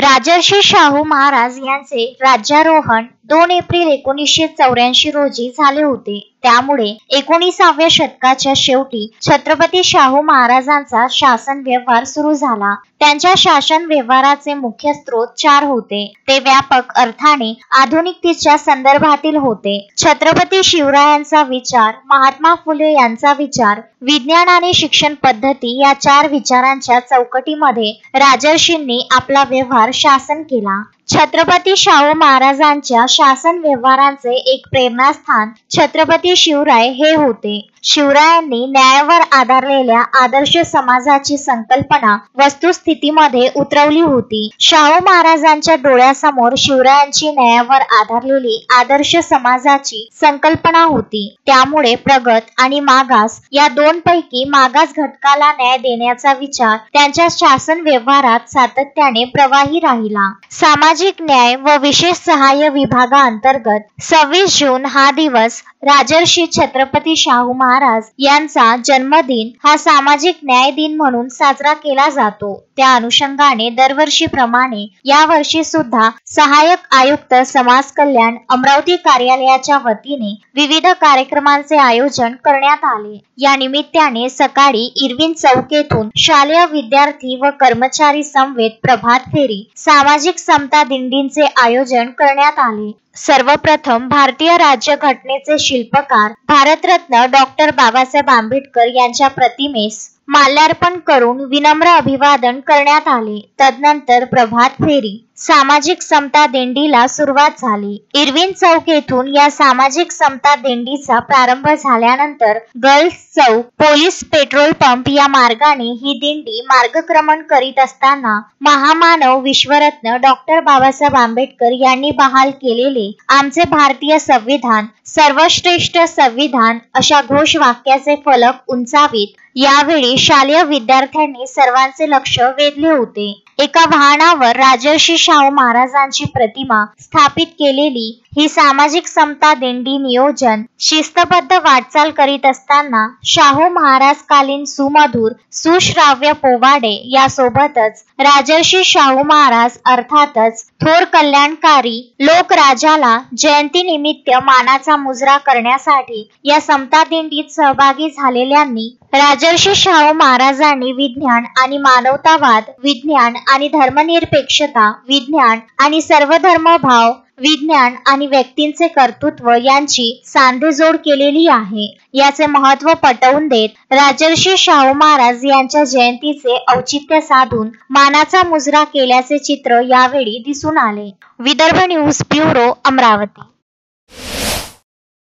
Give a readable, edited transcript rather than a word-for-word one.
राजर्षी शाहू महाराज यांचे राज्यारोहण 2 एप्रिल 1984 रोजी झाले होते. त्यामुळे 19व्या शतकाच्या शेवटी छत्रपती शाहू महाराजांचा शासन व्यवहार सुरू झाला. त्यांच्या शासन व्यवहाराचे मुख्य स्रोत 4 होते. ते व्यापक अर्थाने आधुनिकतेच्या संदर्भातील होते. छत्रपती शिवरायांचा विचार, महात्मा फुले यांचा विचार, विज्ञान आणि शिक्षण पद्धती या 4 विचारांच्या चौकटीमध्ये राजर्षींनी आपला व्यवहार शासन केला. छत्रपती शाहू महाराजांच्या शासन व्यवहारांचे एक प्रेरणास्थान छत्रपती शिवराय हे होते. शिवरायांनी न्यायावर आधारलेल्या आदर्श समाजाची संकल्पना वस्तुस्थितीमध्ये उतरवली होती. शाहू महाराजांच्या डोळ्यासमोर शिवरायांची न्यायावर आधारलेली आदर्श समाजाची संकल्पना होती. त्यामुळे प्रगत आणि मागास या 2 पैकी मागास घटकाला न्याय देण्याचा विचार त्यांच्या शासन व्यवहारात सातत्याने प्रवाही राहिला. सामाजिक न्याय व विशेष सहाय्य विभागाअंतर्गत 26 जून हा दिवस राजर्षी छत्रपती शाहू महाराज यांचा जन्मदिन हा सामाजिक न्याय दिन म्हणून साजरा केला जातो. त्या अनुषंगाने दरवर्षीप्रमाणे यावर्षी सुद्धा सहाय्यक आयुक्त समाज कल्याण अमरावती कार्यालयाच्या वतीने विविध कार्यक्रमांचे आयोजन करण्यात आले. या निमित्ताने सकाळी इरविन चौक येथून शालेय विद्यार्थी व कर्मचारी समवेत प्रभात फेरी, सामाजिक समता दिंडींचे आयोजन करण्यात आले. सर्वप्रथम भारतीय राज्यघटनेचे शिल्पकार भारतरत्न डॉक्टर बाबासाहेब आंबेडकर यांच्या प्रतिमेस माल्यार्पण करून विनम्र अभिवादन करण्यात आले. तदनंतर प्रभात फेरी, सामाजिक समता दिंडीला सुरुवात झाली. इरविन चौक येथून या सामाजिक समता दिंडीचा प्रारंभ झाल्यानंतर गर्ल्स चौक, पोलीस पेट्रोल पंप या मार्गाने ही दिंडी मार्गक्रमण करीत असताना महामानव विश्वरत्न डॉक्टर बाबासाहेब आंबेडकर यांनी बहाल केलेले आमचे भारतीय संविधान सर्वश्रेष्ठ संविधान अशा घोषवाक्याचे फलक उंचावीत यावेळी शालेय विद्यार्थ्यांनी सर्वांचे लक्ष वेधले होते. एका वाहनावर राजर्षी शाहू महाराजांची प्रतिमा स्थापित केलेली ही सामाजिक समता दिंडी नियोजन शिस्तबद्ध वाटचाल करीत असताना शाहू महाराज कालीन सुमधुर सुश्राव्य पोवाडे यासोबतच राजर्षी शाहू महाराज अर्थातच थोर कल्याणकारी लोकराजाला जयंती निमित्त मानाचा मुजरा करण्यासाठी या समता दिंडीत सहभागी झालेल्यांनी राजर्षी शाहू महाराजांनी विज्ञान आणि मानवतावाद, विज्ञान आणि धर्मनिरपेक्षता, विज्ञान आणि सर्वधर्मभाव, विज्ञान आणि व्यक्तींचे कर्तृत्व यांची सांधेजोड केलेली आहे. याचे महत्त्व पटवून देत राजर्षी शाहू महाराज यांच्या जयंतीचे औचित्य साधून मानाचा मुजरा केल्याचे चित्र यावेळी दिसून आले. Vidarbha news bureau, Amravati.